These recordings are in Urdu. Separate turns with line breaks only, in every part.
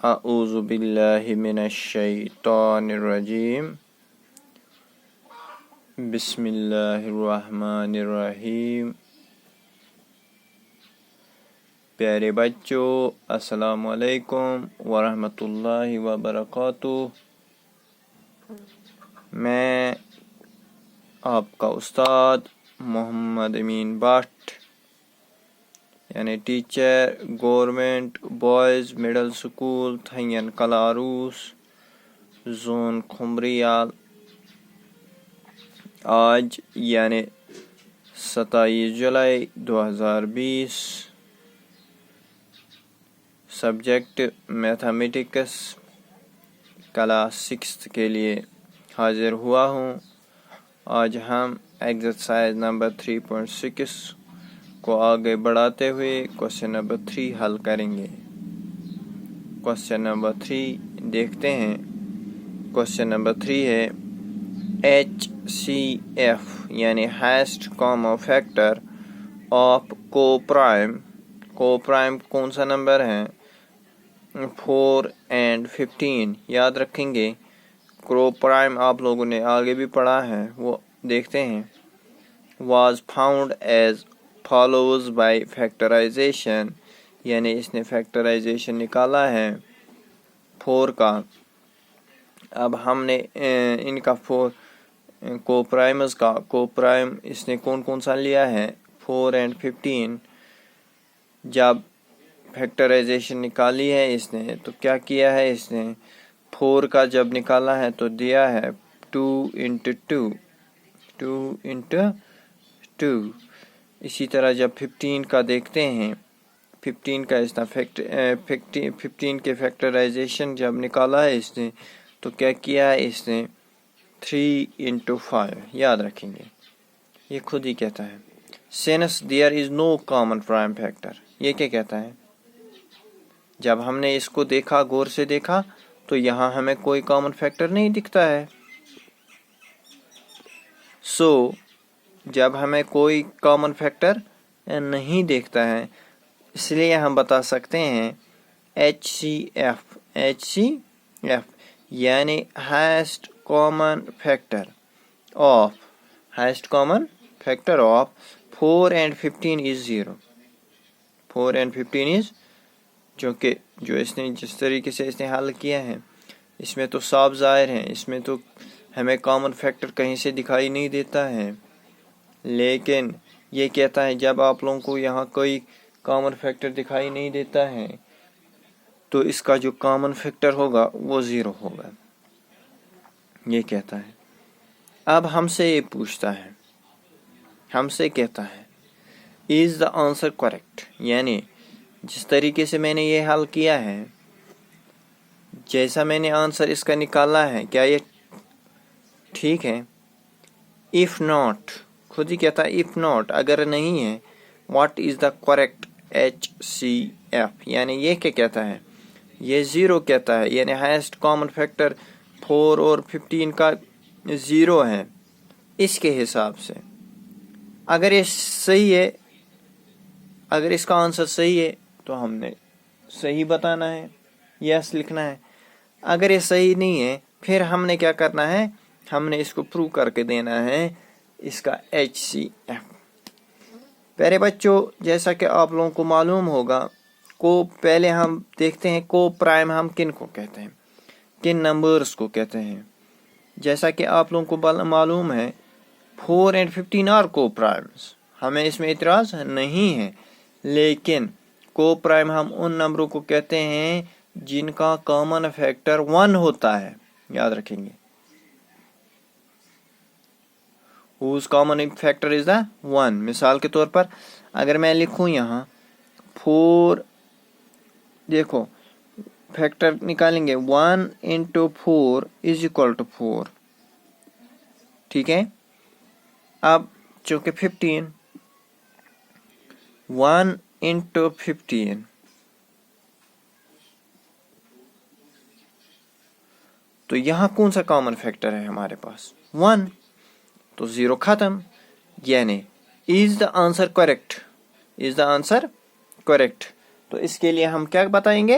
اعوذ باللہ من الشیطان الرجیم بسم اللہ الرحمن الرحیم۔ پیارے بچوں، السلام علیکم ورحمۃ اللہ وبرکاتہ۔ میں آپ کا استاد محمد امین بٹ، یعنی teacher, government boys middle school تھین کلاروس، زون کھمریال۔ آج یعنی 27 جولائی 2020، سبجیکٹ میتھمیٹکس کلاس 6 کے لیے حاضر ہوا ہوں۔ آج ہم ایکسرسائز نمبر 3.6 کو آگے بڑھاتے ہوئے کوشچن نمبر 3 حل کریں گے۔ کوشچن نمبر 3 دیکھتے ہیں۔ کوشچن نمبر 3 ہے HCF یعنی ہائیسٹ کامن فیکٹر آف کو پرائم۔ کو پرائم کون سا نمبر ہے؟ 4 اور 15 یاد رکھیں گے۔ کو پرائم آپ لوگوں نے آگے بھی پڑھا ہے، وہ دیکھتے ہیں۔ was found as follows by factorization یعنی اس نے فیکٹرائزیشن نکالا ہے 4 کا۔ اب ہم نے ان کا کو پرائمز کا کو پرائم اس نے کون سا لیا ہے؟ 4 اور 15۔ جب فیکٹرائزیشن نکالی ہے اس نے تو کیا کیا ہے؟ اس نے 4 کا جب نکالا ہے تو دیا ہے 2 into 2 2 into 2۔ اسی طرح جب 15 کا دیکھتے ہیں، 15 کا اس نے 15 کے فیکٹرائزیشن جب نکالا ہے اس نے تو کیا کیا ہے؟ اس نے 3 into 5 یاد رکھیں گے، یہ خود ہی کہتا ہے۔ since there is no common prime factor، یہ کیا کہتا ہے؟ جب ہم نے اس کو دیکھا، غور سے دیکھا تو یہاں ہمیں کوئی کامن فیکٹر نہیں دکھتا ہے۔ جب ہمیں کوئی کامن فیکٹر نہیں دیکھتا ہے، اس لیے ہم بتا سکتے ہیں HCF یعنی highest common factor of 4 and 15 is 0۔ 4 and 15 is جو اس نے جس طریقے سے اس نے حل کیا ہے اس میں تو صاف ظاہر ہے، اس میں تو ہمیں کامن فیکٹر کہیں سے دکھائی نہیں دیتا ہے، لیکن یہ کہتا ہے جب آپ لوگوں کو یہاں کوئی کامن فیکٹر دکھائی نہیں دیتا ہے تو اس کا جو کامن فیکٹر ہوگا وہ 0 ہوگا، یہ کہتا ہے۔ اب ہم سے یہ پوچھتا ہے، ہم سے کہتا ہے is the answer correct، یعنی جس طریقے سے میں نے یہ حل کیا ہے، جیسا میں نے آنسر اس کا نکالا ہے، کیا یہ ٹھیک ہے؟ if not، خود ہی کہتا ہے if not، اگر نہیں ہے what is the correct HCF یعنی یہ کیا کہتا ہے؟ یہ 0 کہتا ہے، یعنی ہائیسٹ کامن فیکٹر 4 اور 15 کا 0 ہے اس کے حساب سے۔ اگر یہ صحیح ہے، اگر اس کا آنسر صحیح ہے تو ہم نے صحیح بتانا ہے، یس لکھنا ہے۔ اگر یہ صحیح نہیں ہے پھر ہم نے کیا کرنا ہے؟ ہم نے اس کو پروو کر کے دینا ہے اس کا HCF۔ پیارے بچوں، جیسا کہ آپ لوگوں کو معلوم ہوگا، کو پہلے ہم دیکھتے ہیں کو پرائم ہم کن کو کہتے ہیں، کن نمبرز کو کہتے ہیں۔ جیسا کہ آپ لوگوں کو معلوم ہے 4 اور 15 آر کو پرائمز، ہمیں اس میں اعتراض نہیں ہے، لیکن کو پرائم ہم ان نمبروں کو کہتے ہیں جن کا کامن فیکٹر 1 ہوتا ہے، یاد رکھیں گے۔ whose common factor is the 1۔ مثال کے طور پر اگر میں لکھوں یہاں 4، دیکھو فیکٹر نکالیں گے 1 into 4 is equal to 4، ٹھیک ہے۔ اب چونکہ 15 1 into 15 تو یہاں کون سا کامن فیکٹر ہے ہمارے پاس؟ 1، تو 0 ختم، یعنی is the answer correct، is the answer correct۔ تو اس کے لیے ہم کیا بتائیں گے؟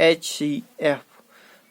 HCF,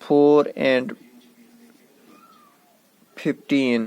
4 and 15